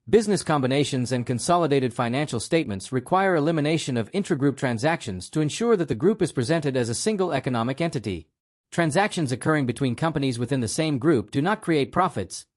Business combinations and consolidated financial statements require elimination of intragroup transactions to ensure that the group is presented as a single economic entity. Transactions occurring between companies within the same group do not create profits,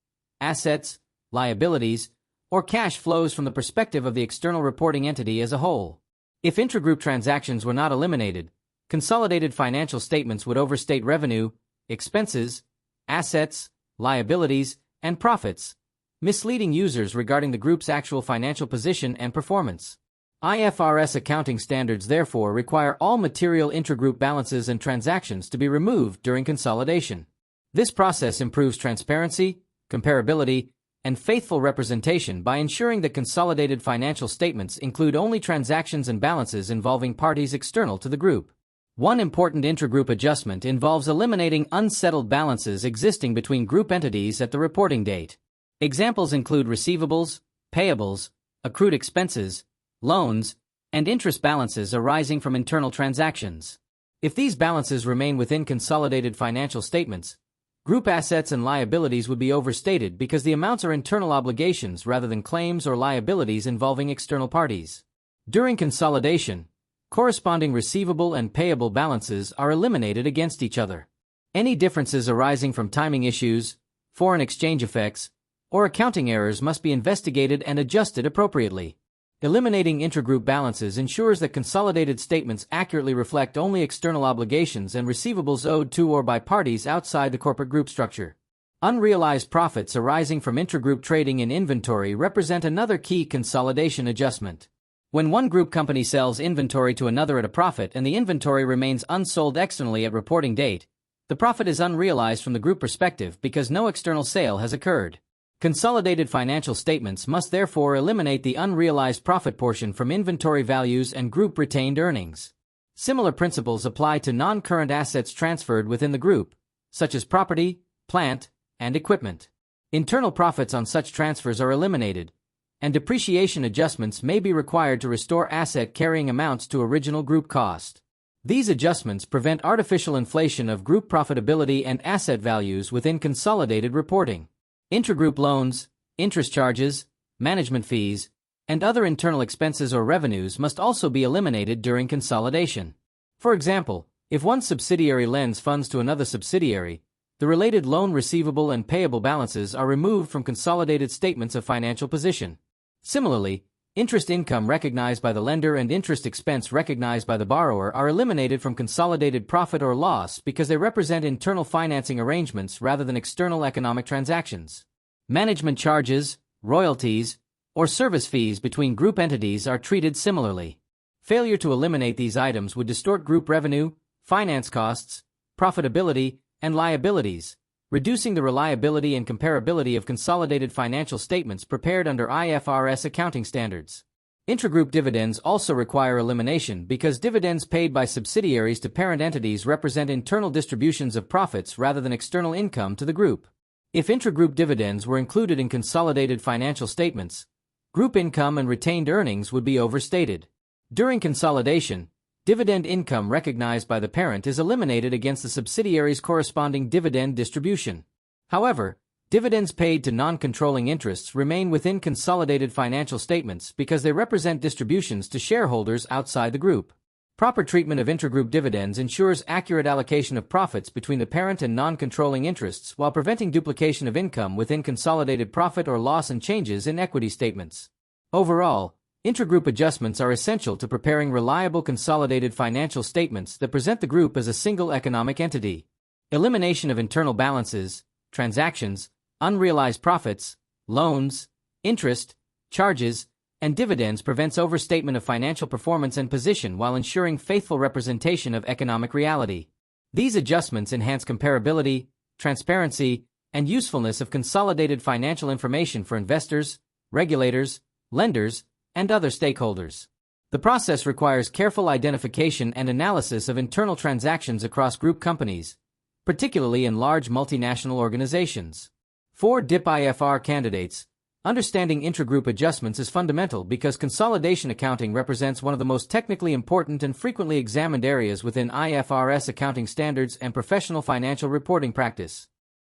assets, liabilities, or cash flows from the perspective of the external reporting entity as a whole. If intragroup transactions were not eliminated, consolidated financial statements would overstate revenue, expenses, assets, liabilities, and profits, misleading users regarding the group's actual financial position and performance. IFRS accounting standards therefore require all material intragroup balances and transactions to be removed during consolidation. This process improves transparency, comparability, and faithful representation by ensuring that consolidated financial statements include only transactions and balances involving parties external to the group. One important intragroup adjustment involves eliminating unsettled balances existing between group entities at the reporting date. Examples include receivables, payables, accrued expenses, loans, and interest balances arising from internal transactions. If these balances remain within consolidated financial statements, group assets and liabilities would be overstated because the amounts are internal obligations rather than claims or liabilities involving external parties. During consolidation, corresponding receivable and payable balances are eliminated against each other. Any differences arising from timing issues, foreign exchange effects, or accounting errors must be investigated and adjusted appropriately. Eliminating intragroup balances ensures that consolidated statements accurately reflect only external obligations and receivables owed to or by parties outside the corporate group structure. Unrealized profits arising from intragroup trading in inventory represent another key consolidation adjustment. When one group company sells inventory to another at a profit and the inventory remains unsold externally at reporting date, the profit is unrealized from the group perspective because no external sale has occurred. Consolidated financial statements must therefore eliminate the unrealized profit portion from inventory values and group retained earnings. Similar principles apply to non-current assets transferred within the group, such as property, plant, and equipment. Internal profits on such transfers are eliminated, and depreciation adjustments may be required to restore asset carrying amounts to original group cost. These adjustments prevent artificial inflation of group profitability and asset values within consolidated reporting. Intragroup loans, interest charges, management fees, and other internal expenses or revenues must also be eliminated during consolidation. For example, if one subsidiary lends funds to another subsidiary, the related loan receivable and payable balances are removed from consolidated statements of financial position. Similarly, interest income recognized by the lender and interest expense recognized by the borrower are eliminated from consolidated profit or loss because they represent internal financing arrangements rather than external economic transactions. Management charges, royalties, or service fees between group entities are treated similarly. Failure to eliminate these items would distort group revenue, finance costs, profitability, and liabilities, reducing the reliability and comparability of consolidated financial statements prepared under IFRS accounting standards. Intragroup dividends also require elimination because dividends paid by subsidiaries to parent entities represent internal distributions of profits rather than external income to the group. If intragroup dividends were included in consolidated financial statements, group income and retained earnings would be overstated. During consolidation, dividend income recognized by the parent is eliminated against the subsidiary's corresponding dividend distribution. However, dividends paid to non-controlling interests remain within consolidated financial statements because they represent distributions to shareholders outside the group. Proper treatment of intragroup dividends ensures accurate allocation of profits between the parent and non-controlling interests while preventing duplication of income within consolidated profit or loss and changes in equity statements. Overall, intragroup adjustments are essential to preparing reliable consolidated financial statements that present the group as a single economic entity. Elimination of internal balances, transactions, unrealized profits, loans, interest, charges, and dividends prevents overstatement of financial performance and position while ensuring faithful representation of economic reality. These adjustments enhance comparability, transparency, and usefulness of consolidated financial information for investors, regulators, lenders, and other stakeholders. The process requires careful identification and analysis of internal transactions across group companies, particularly in large multinational organizations. For DIP-IFR candidates, understanding intragroup adjustments is fundamental because consolidation accounting represents one of the most technically important and frequently examined areas within IFRS accounting standards and professional financial reporting practice.